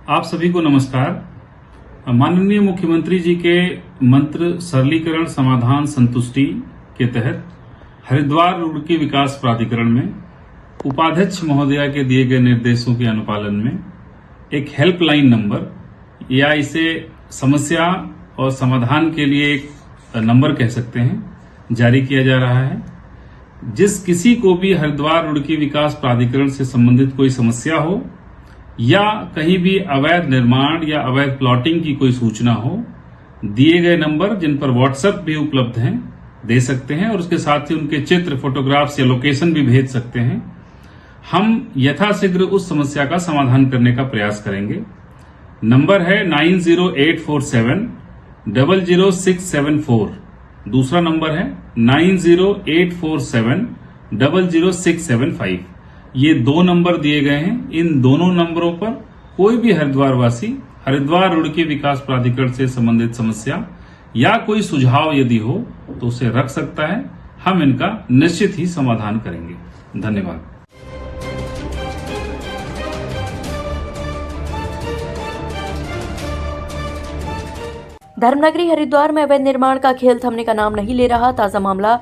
आप सभी को नमस्कार। माननीय मुख्यमंत्री जी के मंत्र सरलीकरण समाधान संतुष्टि के तहत हरिद्वार रुड़की विकास प्राधिकरण में उपाध्यक्ष महोदया के दिए गए निर्देशों के अनुपालन में एक हेल्पलाइन नंबर या इसे समस्या और समाधान के लिए एक नंबर कह सकते हैं जारी किया जा रहा है। जिस किसी को भी हरिद्वार रुड़की विकास प्राधिकरण से संबंधित कोई समस्या हो या कहीं भी अवैध निर्माण या अवैध प्लॉटिंग की कोई सूचना हो, दिए गए नंबर जिन पर व्हाट्सएप भी उपलब्ध हैं दे सकते हैं और उसके साथ ही उनके चित्र, फोटोग्राफ्स या लोकेशन भी भेज सकते हैं। हम यथाशीघ्र उस समस्या का समाधान करने का प्रयास करेंगे। नंबर है 9084700674। दूसरा नंबर है 9084700675। ये दो नंबर दिए गए हैं। इन दोनों नंबरों पर कोई भी हरिद्वार वासी हरिद्वार रुड़की विकास प्राधिकरण से संबंधित समस्या या कोई सुझाव यदि हो तो उसे रख सकता है। हम इनका निश्चित ही समाधान करेंगे। धन्यवाद। धर्मनगरी हरिद्वार में अवैध निर्माण का खेल थमने का नाम नहीं ले रहा। ताजा मामला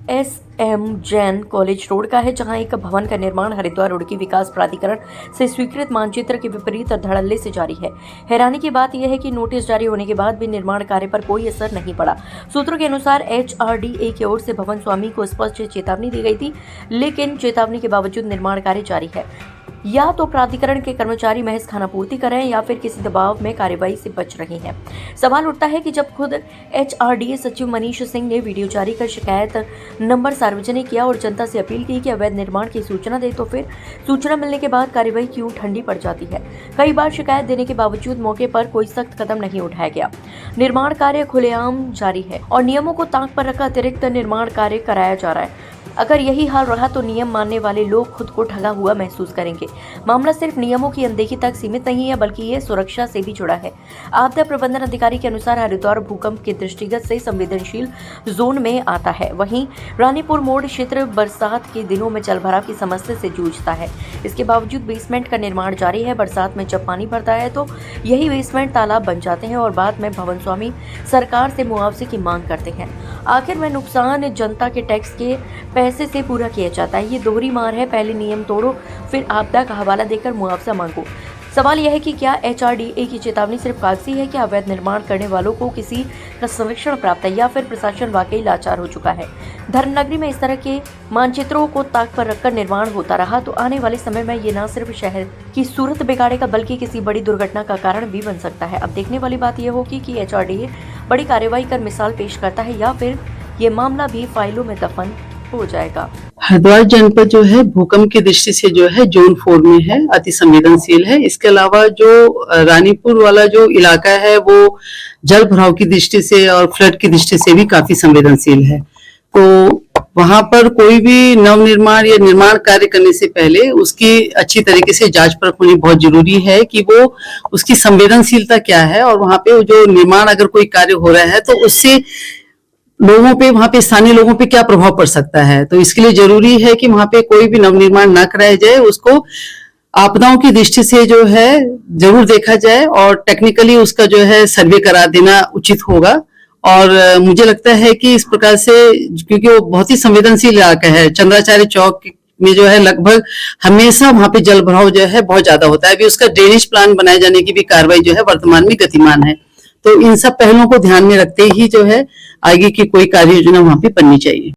SM जैन कॉलेज रोड का है, जहां एक भवन का निर्माण हरिद्वार रुड़की विकास प्राधिकरण से स्वीकृत मानचित्र के विपरीत और धड़ल्ले से जारी है। हैरानी की बात यह है कि नोटिस जारी होने के बाद भी निर्माण कार्य पर कोई असर नहीं पड़ा। सूत्रों के अनुसार HRDA की ओर से भवन स्वामी को स्पष्ट चेतावनी दी गई थी, लेकिन चेतावनी के बावजूद निर्माण कार्य जारी है। या तो प्राधिकरण के कर्मचारी महज खानापूर्ति कर रहे हैं या फिर किसी दबाव में कार्यवाही से बच रहे हैं। सवाल उठता है कि जब खुद HRDA सचिव मनीष सिंह ने वीडियो जारी कर शिकायत नंबर सार्वजनिक किया और जनता से अपील की कि अवैध निर्माण की सूचना दे, तो फिर सूचना मिलने के बाद कार्यवाही क्यों ठंडी पड़ जाती है। कई बार शिकायत देने के बावजूद मौके पर कोई सख्त कदम नहीं उठाया गया। निर्माण कार्य खुलेआम जारी है और नियमों को ताक पर रखकर अतिरिक्त निर्माण कार्य कराया जा रहा है। अगर यही हाल रहा तो नियम मानने वाले लोग खुद को ठगा हुआ महसूस करेंगे। मामला सिर्फ नियमों की अनदेखी तक सीमित नहीं है, बल्कि ये सुरक्षा से भी जुड़ा है। आपदा प्रबंधन अधिकारी के अनुसार हरिद्वार भूकंप के दृष्टिगत से संवेदनशील जोन में आता है। वहीं रानीपुर मोड़ क्षेत्र बरसात के दिनों में जलभराव की समस्या से जूझता है। इसके बावजूद बेसमेंट का निर्माण जारी है। बरसात में जब पानी भरता है तो यही बेसमेंट तालाब बन जाते हैं और बाद में भवन स्वामी सरकार से मुआवजे की मांग करते हैं। आखिर में नुकसान जनता के टैक्स के पैसे से पूरा किया जाता है। ये दोहरी मार है, पहले नियम तोड़ो फिर आपदा का हवाला देकर मुआवजा मांगो। सवाल यह है कि क्या HRDA की चेतावनी सिर्फ कागजी है, क्या अवैध निर्माण करने वालों को किसी का संरक्षण प्राप्त है या फिर प्रशासन वाकई लाचार हो चुका है। धर्मनगरी में इस तरह के मानचित्रों को ताक पर रखकर निर्माण होता रहा तो आने वाले समय में ये न सिर्फ शहर की सूरत बिगाड़ेगा बल्कि किसी बड़ी दुर्घटना का कारण भी बन सकता है। अब देखने वाली बात यह होगी कि HRDA बड़ी कार्रवाई कर मिसाल पेश करता है या फिर ये मामला भी फाइलों में दफन हो जाएगा। हरिद्वार जनपद जो है भूकंप की दृष्टि से जो है जोन 4 में है, अति संवेदनशील है। इसके अलावा जो रानीपुर वाला जो इलाका है वो जल भराव की दृष्टि से और फ्लड की दृष्टि से भी काफी संवेदनशील है। तो वहां पर कोई भी नवनिर्माण या निर्माण कार्य करने से पहले उसकी अच्छी तरीके से जांच परख होनी बहुत जरूरी है कि वो उसकी संवेदनशीलता क्या है और वहां पे जो निर्माण अगर कोई कार्य हो रहा है तो उससे लोगों पे, वहां पे स्थानीय लोगों पे क्या प्रभाव पड़ सकता है। तो इसके लिए जरूरी है कि वहां पे कोई भी नवनिर्माण ना कराया जाए, उसको आपदाओं की दृष्टि से जो है जरूर देखा जाए और टेक्निकली उसका जो है सर्वे करा देना उचित होगा। और मुझे लगता है कि इस प्रकार से, क्योंकि वो बहुत ही संवेदनशील इलाका है, चंद्राचार्य चौक में जो है लगभग हमेशा वहां पे जल भराव जो है बहुत ज्यादा होता है। अभी उसका ड्रेनेज प्लान बनाए जाने की भी कार्रवाई जो है वर्तमान में गतिमान है। तो इन सब पहलुओं को ध्यान में रखते ही जो है आगे की कोई कार्य योजना वहां पे बननी चाहिए।